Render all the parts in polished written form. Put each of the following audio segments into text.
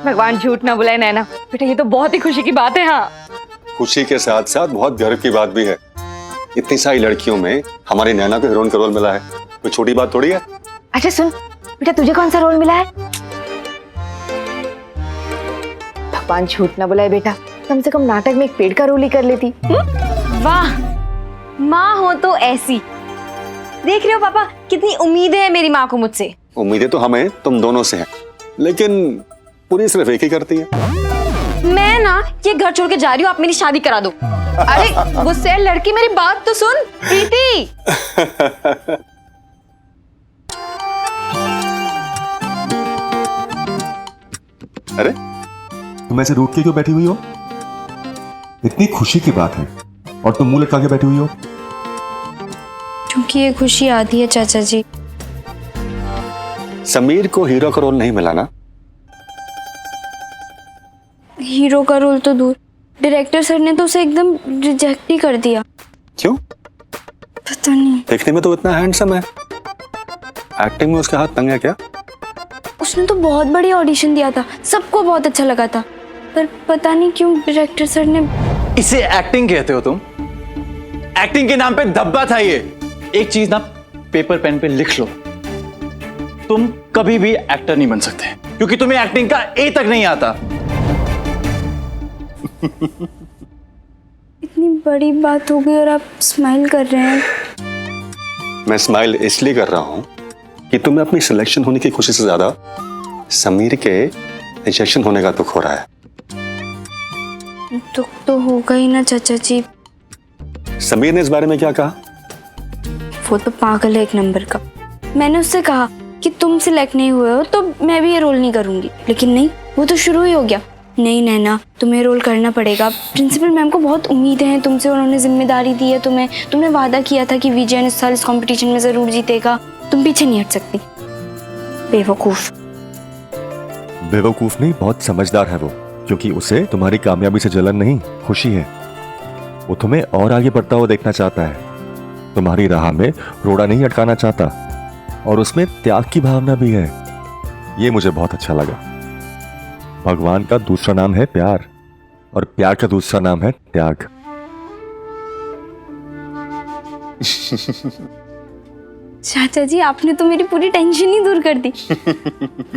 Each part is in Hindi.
भगवान झूठ ना बुलाए नैना, बेटा ये तो बहुत ही खुशी की बात है। हाँ, खुशी के साथ साथ बहुत गर्व की बात भी है। इतनी सारी लड़कियों में हमारी नैना को हीरोइन का रोल मिला है, कोई छोटी बात थोड़ी है। अच्छा सुन बेटा, तुझे कौन सा रोल मिला है? भगवान झूठ ना बुलाए बेटा, कम से कम नाटक में एक पेड़ का रोल ही कर लेती। वाह, माँ हो तो ऐसी। देख रहे हो पापा, कितनी उम्मीदें हैं मेरी माँ को मुझसे। उम्मीदें तो हमें तुम दोनों से हैं, लेकिन पूरी सिर्फ एक ही करती है। मैं ना ये घर छोड़ के जा रही हूँ, आप मेरी शादी करा दो। अरे गुस्से लड़की, मेरी बात तो सुन। प्रीति, अरे तुम ऐसे रूठ के क्यों बैठी हुई हो? इतनी खुशी की बात है और तुम मुंह लटका के बैठी हुई हो। क्योंकि ये खुशी आती है चाचा जी। समीर को हीरो का रोल नहीं मिला ना? हीरो का रोल तो दूर, डायरेक्टर सर ने तो उसे एकदम रिजेक्ट ही कर दिया। क्यों? पता नहीं। देखने में तो इतना हैंडसम है, एक्टिंग में उसके हाथ तंग है क्या? उसने तो बहुत बड़ी ऑडिशन दिया था, सबको बहुत अच्छा लगा था, पर पता नहीं क्यों डायरेक्टर सर ने। इसे एक्टिंग कहते हो तुम? एक्टिंग के नाम पे धब्बा था ये। एक चीज ना पेपर पेन पे लिख लो, तुम कभी भी एक्टर नहीं बन सकते, क्योंकि तुम्हें एक्टिंग का ए तक नहीं आता। इतनी बड़ी बात हो गई और आप स्माइल कर रहे हैं। मैं स्माइल इसलिए कर रहा हूं कि तुम्हें अपनी सिलेक्शन होने की खुशी से ज्यादा समीर के रिजेक्शन होने का दुख हो रहा है। दुख तो होगा ही ना चाचा जी। समीर ने इस बारे में क्या कहा? वो तो पागल है एक नंबर का। मैंने उससे कहा कि तुम सिलेक्ट नहीं हुए हो तो मैं भी ये रोल नहीं करूंगी, लेकिन नहीं, वो तो शुरू ही हो गया। नहीं नैना, तुम्हें रोल करना पड़ेगा। प्रिंसिपल मैम को बहुत उम्मीदें हैं तुमसे, उन्होंने जिम्मेदारी दी है तुम्हें। तुमने वादा किया था कि विजयन इस साल इस कंपटीशन में जरूर जीतेगा, तुम पीछे नहीं हट सकती। बेवकूफ। बेवकूफ नहीं, बहुत समझदार है वो, क्योंकि उसे तुम्हारी कामयाबी से जलन नहीं, खुशी है। वो तुम्हें और आगे बढ़ता हुआ देखना चाहता है, तुम्हारी राह में रोड़ा नहीं अटकाना चाहता, और उसमें त्याग की भावना भी है। ये मुझे बहुत अच्छा लगा। भगवान का दूसरा नाम है प्यार, और प्यार का दूसरा नाम है त्याग। चाचा जी, आपने तो मेरी पूरी टेंशन ही दूर कर दी।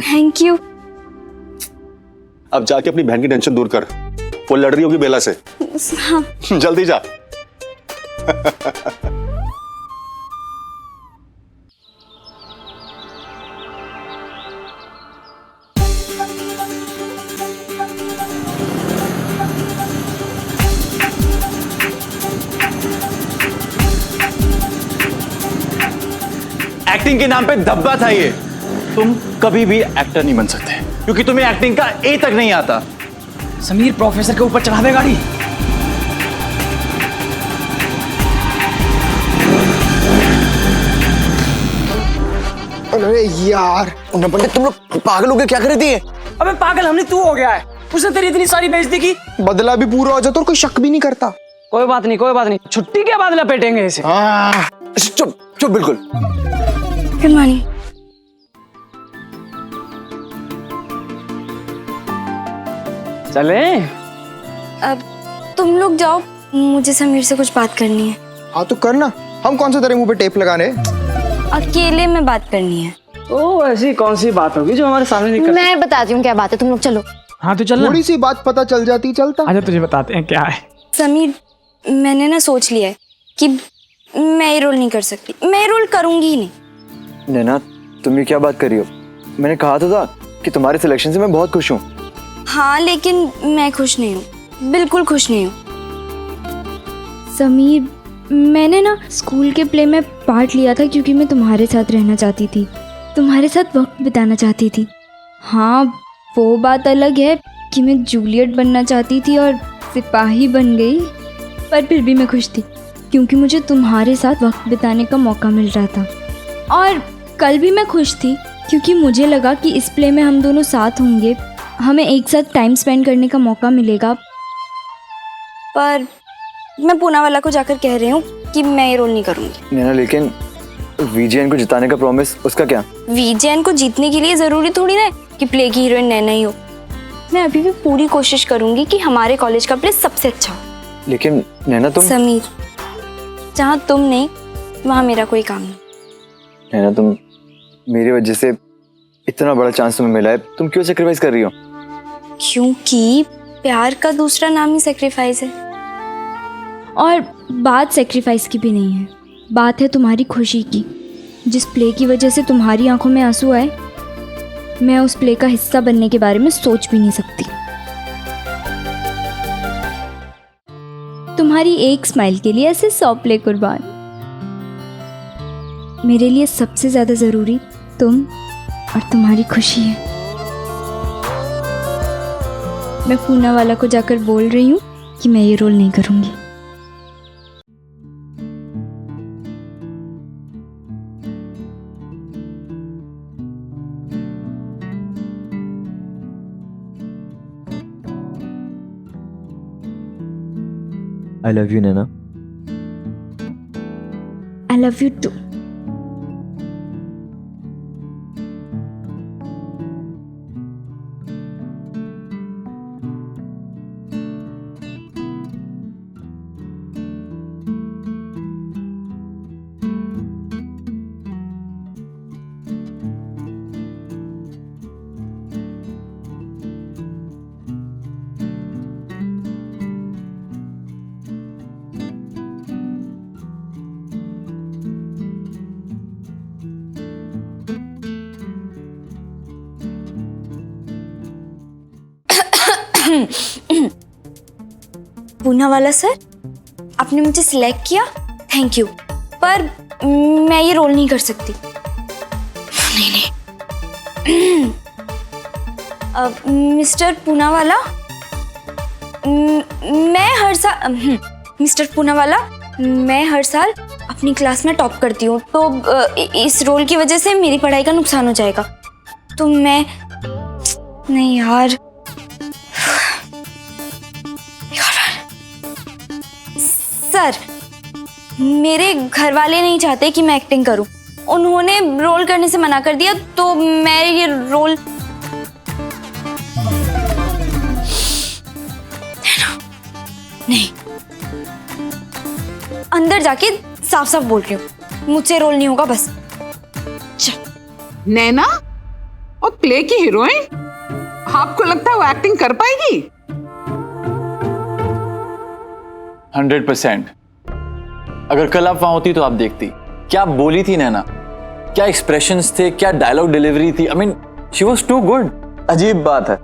Thank you. अब जाके अपनी बहन की टेंशन दूर कर, वो लड़ रही होगी बेला से। हाँ। जल्दी जा। एक्टिंग के नाम पे धब्बा था ये। तुम कभी भी एक्टर नहीं बन सकते, क्योंकि तुम्हें एक्टिंग का ए तक नहीं आता। समीर प्रोफेसर के ऊपर चढ़ा दे गाड़ी। अरे यार पंडित, तुम लोग पागल हो गए, क्या कर रही थी? अबे पागल हमने तू हो गया है, उसने तेरी इतनी सारी बेइज्जती की। बदला भी पूरा हो जाता और कोई शक भी नहीं करता। कोई बात नहीं, कोई बात नहीं, छुट्टी के बाद लपेटेंगे इसे। चुप चुप बिल्कुल। Good morning. चले अब तुम लोग जाओ, मुझे समीर से कुछ बात करनी है। हाँ तो करना, हम कौन सा तेरे मुंह पे टेप लगाने? अकेले में बात करनी है। ओ ऐसी कौन सी बात होगी जो हमारे सामने नहीं कर। मैं बताती हूँ क्या बात है, तुम लोग चलो। हाँ तो चल। थोड़ी सी बात पता चल जाती, चलता। अच्छा तुझे बताते हैं क्या है। समीर, मैंने ना सोच लिया है कि मैं ये रोल नहीं कर सकती, मैं ये रोल करूंगी ही नहीं। नैना, तुम ये क्या बात कर रही हो? मैंने कहा तो था कि तुम्हारे सिलेक्शन से मैं बहुत खुश हूँ। हाँ लेकिन मैं खुश नहीं हूँ, बिल्कुल खुश नहीं हूँ। समीर, मैंने ना स्कूल के प्ले में पार्ट लिया था क्योंकि मैं तुम्हारे साथ रहना चाहती थी, तुम्हारे साथ वक्त बिताना चाहती थी। हाँ वो बात अलग है कि मैं जूलियट बनना चाहती थी और सिपाही बन गई, पर फिर भी मैं खुश थी क्योंकि मुझे तुम्हारे साथ वक्त बिताने का मौका मिल रहा था। और कल भी मैं खुश थी क्योंकि मुझे लगा कि इस प्ले में हम दोनों साथ होंगे, हमें एक साथ टाइम स्पेंड करने का मौका मिलेगा। पर मैं पूनावाला को जाकर कह रही हूँ कि मैं ये रोल नहीं करूँगी। नैना, लेकिन वीजेएन को जिताने का प्रॉमिस, उसका क्या? वीजेएन को जीतने के लिए जरूरी थोड़ी ना है कि प्ले की हीरोइन नैना ही हो। मैं अभी भी पूरी कोशिश करूंगी कि हमारे कॉलेज का प्ले सबसे अच्छा हो। लेकिन नैना तुम समीर, जहाँ तुम नहीं वहाँ मेरा कोई काम नहीं। नैना तुम, मेरी वजह से इतना बड़ा चांस तुम्हें मिला है, तुम क्यों सेक्रीफाइस कर रही हो? क्योंकि प्यार का दूसरा नाम ही सेक्रीफाइस है। और बात सेक्रीफाइस की भी नहीं है, बात है तुम्हारी खुशी की। जिस प्ले की वजह से तुम्हारी आंखों में आंसू आए, मैं उस प्ले का हिस्सा बनने के बारे में सोच भी नहीं सकती। तुम्हारी एक स्माइल के लिए ऐसे 100 प्ले कुर्बान। मेरे लिए सबसे ज्यादा जरूरी तुम और तुम्हारी खुशी है। मैं पूनावाला को जाकर बोल रही हूँ कि मैं ये रोल नहीं करूँगी। I love you Naina. I love you too. Poonawalla sir, आपने मुझे सिलेक्ट किया, थैंक यू, पर मैं ये रोल नहीं कर सकती। नहीं। मिस्टर पूनावाला, मिस्टर पूनावाला, मैं हर साल अपनी क्लास में टॉप करती हूँ, तो इस रोल की वजह से मेरी पढ़ाई का नुकसान हो जाएगा। तो मैं नहीं यार, सर मेरे घर वाले नहीं चाहते कि मैं एक्टिंग करूं। उन्होंने रोल करने से मना कर दिया, तो मैं ये रोल नहीं, अंदर जाके साफ साफ बोल रही हूँ, मुझसे रोल नहीं होगा बस। नैना और प्ले की हीरोइन, आपको लगता है वो एक्टिंग कर पाएगी? 100%। अगर कल आप वहां होती तो आप देखती क्या बोली थी नैना, क्या एक्सप्रेशंस थे, क्या डायलॉग डिलीवरी थी। I mean she was too good. अजीब बात है,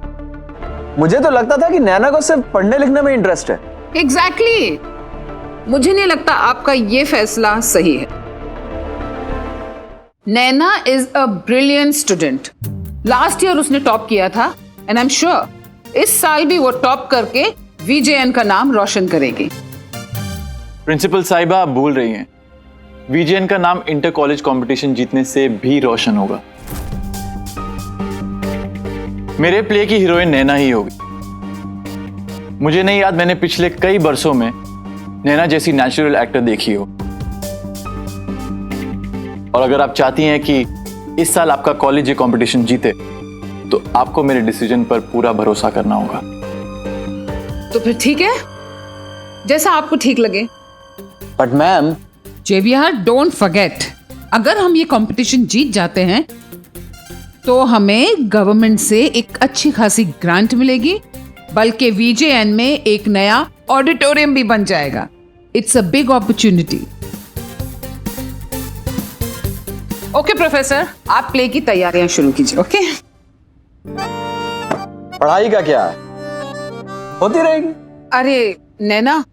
मुझे तो लगता था कि नैना को सिर्फ पढ़ने लिखने में इंटरेस्ट है। एग्जैक्टली। मुझे नहीं लगता आपका ये फैसला सही है। Naina is a brilliant student. Last year उसने टॉप किया था, एंड आई एम श्योर इस साल भी वो टॉप करके वीजेएन का नाम रोशन करेगी। प्रिंसिपल साहिबा आप भूल रही हैं, वीजेएन का नाम इंटर कॉलेज कंपटीशन जीतने से भी रोशन होगा। मेरे प्ले की हीरोइन नैना ही होगी। मुझे नहीं याद मैंने पिछले कई बरसों में नैना जैसी नेचुरल एक्टर देखी हो। और अगर आप चाहती हैं कि इस साल आपका कॉलेज ये कंपटीशन जीते, तो आपको मेरे डिसीजन पर पूरा भरोसा करना होगा। तो फिर ठीक है, जैसा आपको ठीक लगे। But ma'am, Xavier don't forget, अगर हम ये कंपटीशन जीत जाते हैं तो हमें गवर्नमेंट से एक अच्छी खासी ग्रांट मिलेगी, बल्कि वीजेएन में एक नया ऑडिटोरियम भी बन जाएगा। It's a big opportunity. Okay professor, आप प्ले की तैयारियां शुरू कीजिए। ओके पढ़ाई का क्या है, होती रहेगी। अरे नैना,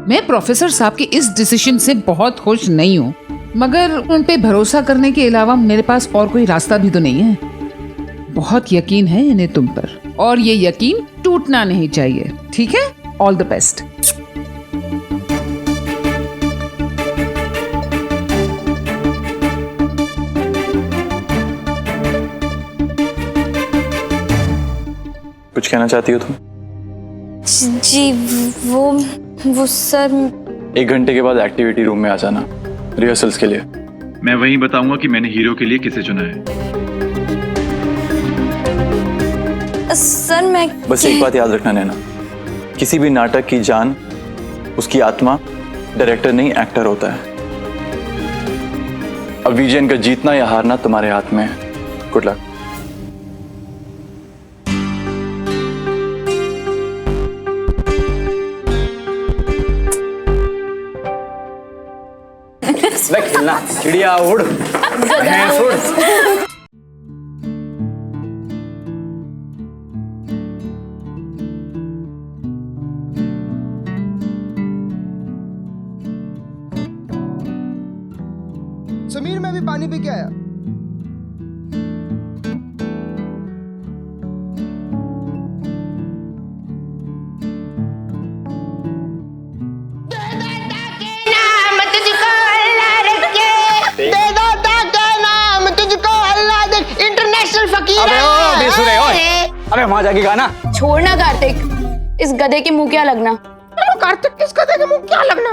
मैं प्रोफेसर साहब के इस डिसीजन से बहुत खुश नहीं हूँ, मगर उन पे भरोसा करने के अलावा मेरे पास और कोई रास्ता भी तो नहीं है। बहुत यकीन है इन्हें तुम पर, और ये यकीन टूटना नहीं चाहिए। ठीक है, ऑल द बेस्ट। कुछ कहना चाहती हो तुम? जी वो सर, 1 घंटे के बाद एक्टिविटी रूम में आ जाना। रिहर्सल्स के लिए। मैं वहीं बताऊंगा कि मैंने हीरो के लिए किसे चुना है। सर मैं बस एक बात याद रखना नैना, किसी भी नाटक की जान, उसकी आत्मा डायरेक्टर नहीं एक्टर होता है। अब विजयन का जीतना या हारना तुम्हारे हाथ में है। Good luck. खेलना चिड़िया उड़ भैंस उड़। समीर मैं भी पानी पी के आया। इंटरनेशनल फकीर। अबे वहां जाके गाना। छोड़ना कार्तिक, इस गधे के मुंह क्या लगना। कार्तिक किस गधे के मुंह क्या लगना।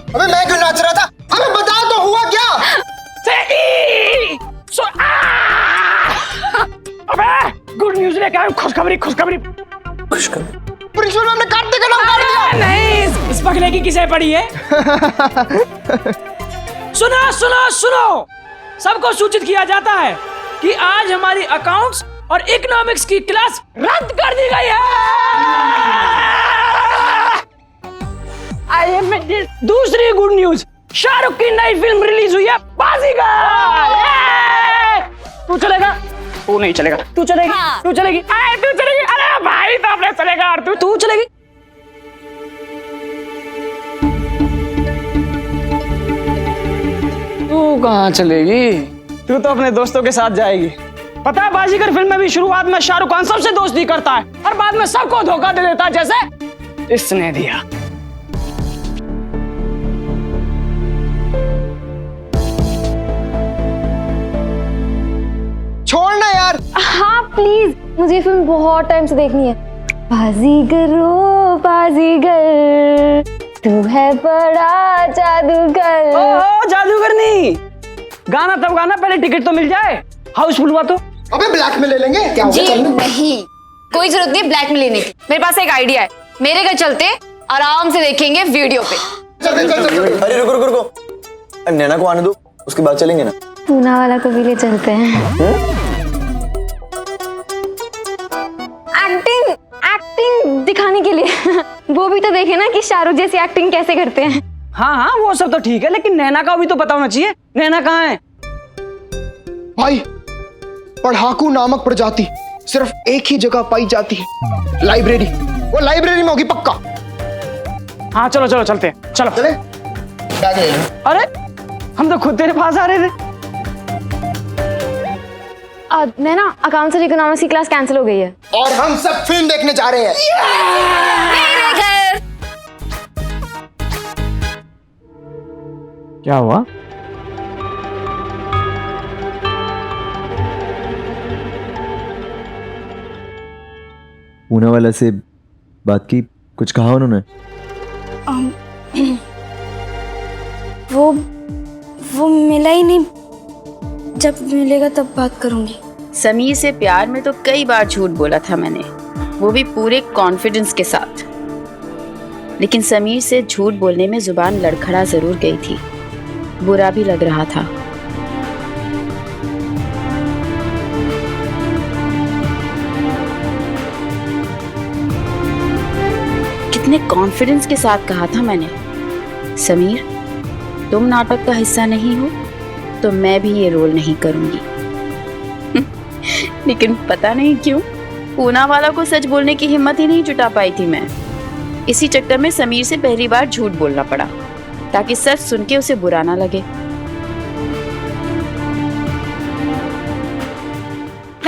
अबे मैं क्यों नाच रहा था? अबे बता तो हुआ क्या? अबे गुड न्यूज लेके आया हूं। खुशखबरी खुशखबरी। प्रिंसिपल मैम ने कार्तिक का नाम काट दिया। नहीं, इस पगले की किसे पड़ी है? सुनो सुनो सुनो, सबको सूचित किया जाता है कि आज हमारी अकाउंट्स और इकोनॉमिक्स की क्लास रद्द कर दी गई है। दूसरी गुड न्यूज, शाहरुख की नई फिल्म रिलीज हुई है, बाजीगर। तू चलेगा? तू नहीं चलेगा। तू चलेगी? हाँ। तू चलेगी? तू चलेगी? अरे भाई तो अपने चलेगा। और तू चलेगी? तू कहाँ चलेगी? तू तो अपने दोस्तों के साथ जाएगी। पता है बाजीगर फिल्म में भी शुरुआत में शाहरुख खान सबसे दोस्ती करता है और बाद में सबको धोखा दे देता है, जैसे इसने दिया। छोड़ना यार। हाँ प्लीज, मुझे ये फिल्म बहुत टाइम से देखनी है। बाजीगर ओ बाजीगर, तू है बड़ा जादूगर। ओ जादूगर नहीं, गाना तब गाना, पहले टिकट तो मिल जाए। हाउसफुल हुआ तो। अबे ब्लैक में ले लेंगे क्या होगा? जी नहीं, कोई जरूरत नहीं ब्लैक में लेने की। मेरे पास एक आइडिया है, मेरे घर चलते आराम से देखेंगे वीडियो पे। चल। अरे रुको रुको रुको, नैना को आने दो, उसके बाद चलेंगे ना। पूना वाला को भी ले चलते हैं। एक्टिंग दिखाने के लिए। वो भी तो देखे ना कि शाहरुख जैसी एक्टिंग कैसे करते हैं। हाँ हाँ वो सब तो ठीक है, लेकिन नैना का भी तो पता होना चाहिए। नैना कहाँ है? भाई पढ़ाकू नामक प्रजाति सिर्फ एक ही जगह पाई जाती है, लाइब्रेरी। वो लाइब्रेरी में होगी पक्का। हाँ चलो चलो चलते हैं, चलो। चले बैग ले लो। अरे हम तो खुद तेरे पास आ रहे थे। नैना, अकाउंट्स और इकोनॉमिक्स की क्लास कैंसिल हो गई है और हम सब फिल्म देखने जा रहे हैं। क्या हुआ? पूना वाला से बात की, कुछ कहा उन्होंने? वो मिला ही नहीं, जब मिलेगा तब बात करूंगी। समीर से प्यार में तो कई बार झूठ बोला था मैंने, वो भी पूरे कॉन्फिडेंस के साथ। लेकिन समीर से झूठ बोलने में जुबान लड़खड़ा जरूर गई थी, बुरा भी लग रहा था। कितने कॉन्फिडेंस के साथ कहा था मैंने, समीर तुम नाटक का हिस्सा नहीं हो तो मैं भी ये रोल नहीं करूंगी। लेकिन पता नहीं क्यों पूना वाला को सच बोलने की हिम्मत ही नहीं जुटा पाई थी मैं। इसी चक्कर में समीर से पहली बार झूठ बोलना पड़ा ताकि सच सुन के उसे बुरा ना लगे।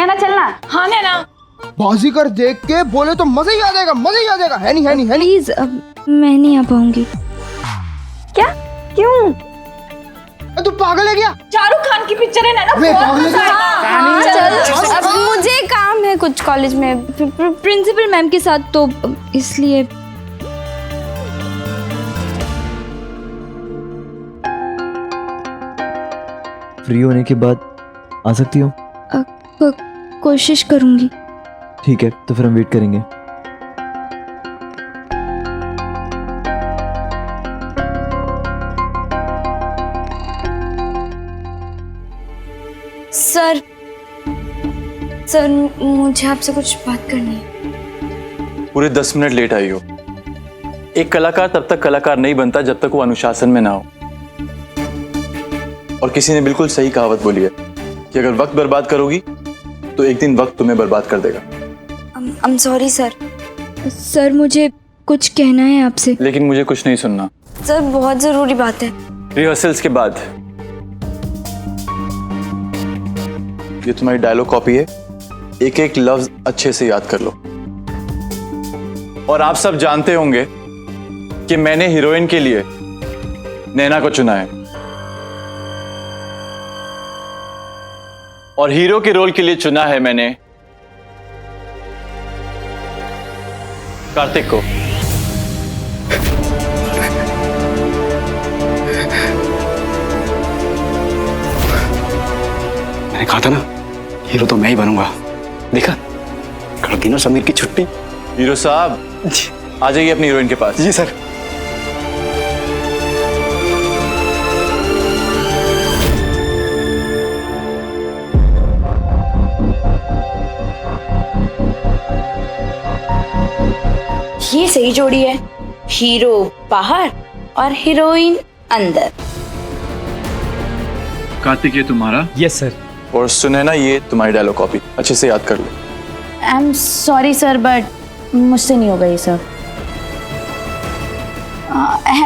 नैना चलना। हाँ नैना। बाजीगर देख के बोले तो मजा ही आ जाएगा, मजा ही आ जाएगा। है नहीं, है नहीं, है नहीं। प्लीज अब मैं नहीं आ पाऊंगी। क्या? क्यों? तू पागल है क्या? शाहरुख खान की पिक्चर है नैना। वे पागल है क्या? चल अब मुझे काम है कुछ कॉलेज में प्रिंसिपल मैम के साथ, तो इसलिए। फ्री होने के बाद आ सकती हो? कोशिश करूंगी। ठीक है, तो फिर हम वेट करेंगे। सर मुझे आपसे कुछ बात करनी है। पूरे 10 मिनट लेट आई हो। एक कलाकार तब तक कलाकार नहीं बनता जब तक वो अनुशासन में ना हो। और किसी ने बिल्कुल सही कहावत बोली है कि अगर वक्त बर्बाद करोगी तो एक दिन वक्त तुम्हें बर्बाद कर देगा। I'm sorry sir. सर मुझे कुछ कहना है आपसे। लेकिन मुझे कुछ नहीं सुनना। सर बहुत जरूरी बात है। रिहर्सल्स के बाद। ये तुम्हारी डायलॉग कॉपी है, एक एक लफ्ज अच्छे से याद कर लो। और आप सब जानते होंगे कि मैंने हीरोइन के लिए नैना को चुना है और हीरो के रोल के लिए चुना है मैंने कार्तिक को। मैंने कहा था ना, हीरो तो मैं ही बनूंगा। देखा, कर दी ना समीर की छुट्टी। हीरो साहब आ जाइए अपनी हीरोइन के पास। जी सर। ये सही जोड़ी है, हीरो बाहर और हीरोइन अंदर। कार्तिक ये तुम्हारा। Yes sir. और सुनैना ये तुम्हारी डायलॉग कॉपी, अच्छे से याद कर लो। I am sorry sir, but मुझसे नहीं होगा ये सब।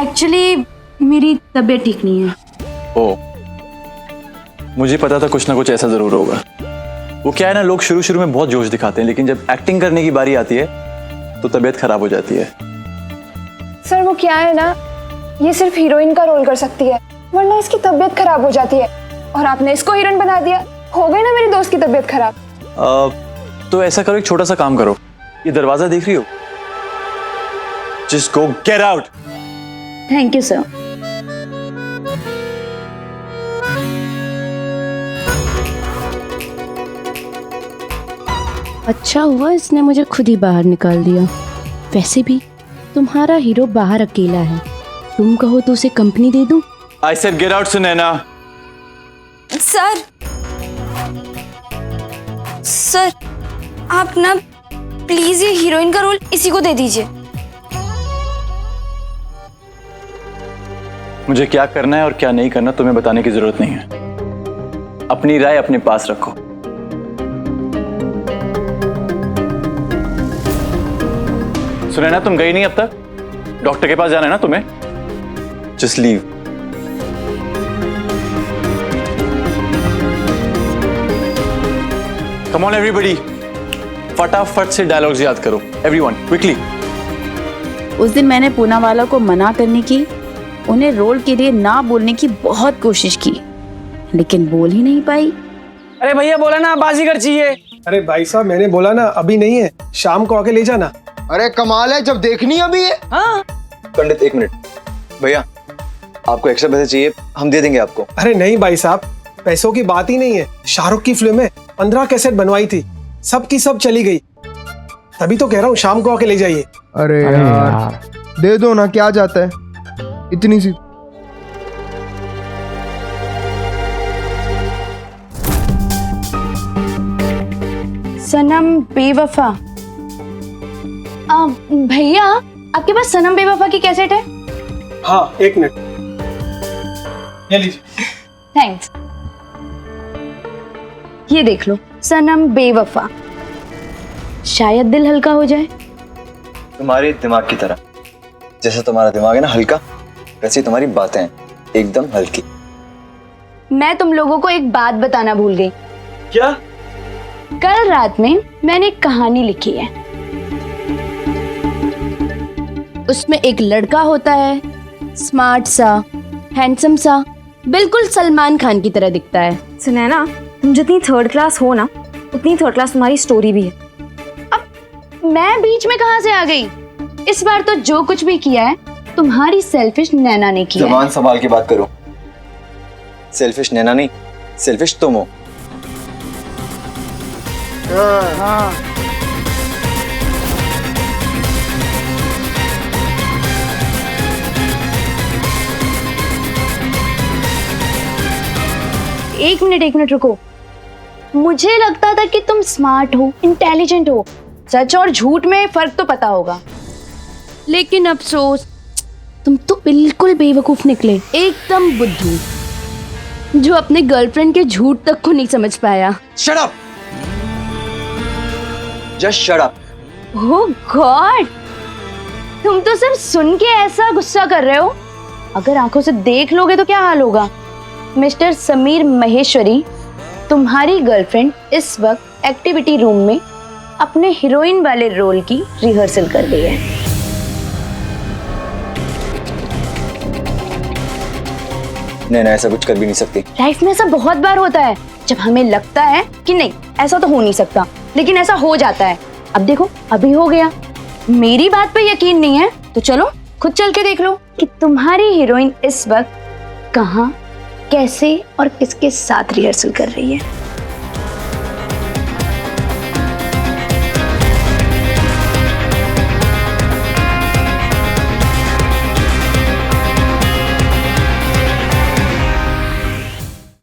एक्चुअली मेरी तबीयत ठीक नहीं है। ओ, मुझे पता था कुछ ना कुछ ऐसा जरूर होगा। वो क्या है ना, लोग शुरू शुरू में बहुत जोश दिखाते हैं, लेकिन जब एक्टिंग करने की बारी आती है तो तबीयत खराब हो जाती है। सर वो क्या है ना, ये सिर्फ हीरोइन का रोल कर सकती है, वरना इसकी तबीयत खराब हो जाती है। और आपने इसको हीरोइन बना दिया, हो गई ना मेरी दोस्त की तबीयत खराब। तो ऐसा करो, एक छोटा सा काम करो। ये दरवाजा देख रही हो? Just go get out. Thank you sir. अच्छा हुआ इसने मुझे खुद ही बाहर निकाल दिया। वैसे भी तुम्हारा हीरो बाहर अकेला है, तुम कहो तो उसे कंपनी दे दूं? I said get out Sunaina. Sir आप ना प्लीज ये हीरोइन का रोल इसी को दे दीजिए। मुझे क्या करना है और क्या नहीं करना तुम्हें बताने की जरूरत नहीं है। अपनी राय अपने पास रखो। सुनैना तुम गई नहीं अब तक? डॉक्टर के पास जाना है ना तुम्हें? Just leave. Come on everybody, फटाफट से डायलॉग्स याद करो। Everyone quickly. उस दिन मैंने पूनावाला को मना करने की, उन्हें रोल के लिए ना बोलने की बहुत कोशिश की, लेकिन बोल ही नहीं पाई। अरे भैया बोला ना बाजीगर चाहिए। अरे भाई साहब मैंने बोला ना अभी नहीं है, शाम को आके ले जाना। अरे कमाल है, जब देखनी अभी है। हाँ पंडित एक मिनट, भैया आपको एक्स्ट्रा पैसे चाहिए, हम दे देंगे आपको। अरे नहीं भाई साहब, पैसों की बात ही नहीं है। शाहरुख की फिल्म में 15 कैसेट बनवाई थी, सब की सब चली गई। तभी तो कह रहा हूँ शाम को आके ले जाइए। अरे यार दे दो ना, क्या जाता है इतनी सी। सनम बेवफा। भैया आपके पास सनम बेवफा की कैसेट है? हाँ एक मिनट, ये लीजिए। थैंक्स। ये देख लो, सनम बेवफा, शायद दिल हल्का हो जाए। तुम्हारे दिमाग की तरह, जैसे तुम्हारा दिमाग है ना हल्का, वैसे तुम्हारी बातें हैं एकदम हल्की। मैं तुम लोगों को एक बात बताना भूल गई। क्या? कल रात में मैंने एक कहानी लिखी है। उसमें एक लड़का होता है, स्मार्ट सा, हैंडसम सा, बिल्कुल सलमान खान की तरह दिखता है। सुनैना, तुम जितनी थर्ड क्लास हो ना, उतनी थर्ड क्लास तुम्हारी स्टोरी भी है। अब मैं बीच में कहां से आ गई? इस बार तो जो कुछ भी किया है तुम्हारी सेल्फिश नैना ने किया है। जबान संभाल के बात करो। सेल्फिश नैना नहीं, सेल्फिश तुम हो। एक मिनट रुको। मुझे लगता था कि तुम स्मार्ट हो, इंटेलिजेंट हो, सच और झूठ में फर्क तो पता होगा। लेकिन अफसोस, तुम तो बिल्कुल बेवकूफ निकले, एकदम बुद्धू, जो अपने गर्लफ्रेंड के झूठ तक को नहीं समझ पाया। Shut up, just shut up. Oh god, तुम तो सिर्फ सुन के ऐसा गुस्सा कर रहे हो, अगर आंखों से देख लोगे तो क्या हाल होगा। मिस्टर समीर महेश्वरी, तुम्हारी गर्लफ्रेंड इस वक्त एक्टिविटी रूम में अपने हीरोइन वाले रोल की रिहर्सल कर रही है। नैना ऐसा कुछ कर भी नहीं सकती। लाइफ में ऐसा बहुत बार होता है, जब हमें लगता है कि नहीं ऐसा तो हो नहीं सकता, लेकिन ऐसा हो जाता है। अब देखो, अभी हो गया। मेरी बात पे यकीन नहीं है तो चलो खुद चल के देख लो कि तुम्हारी हीरोइन इस वक्त कहाँ, कैसे और किसके साथ रिहर्सल कर रही है।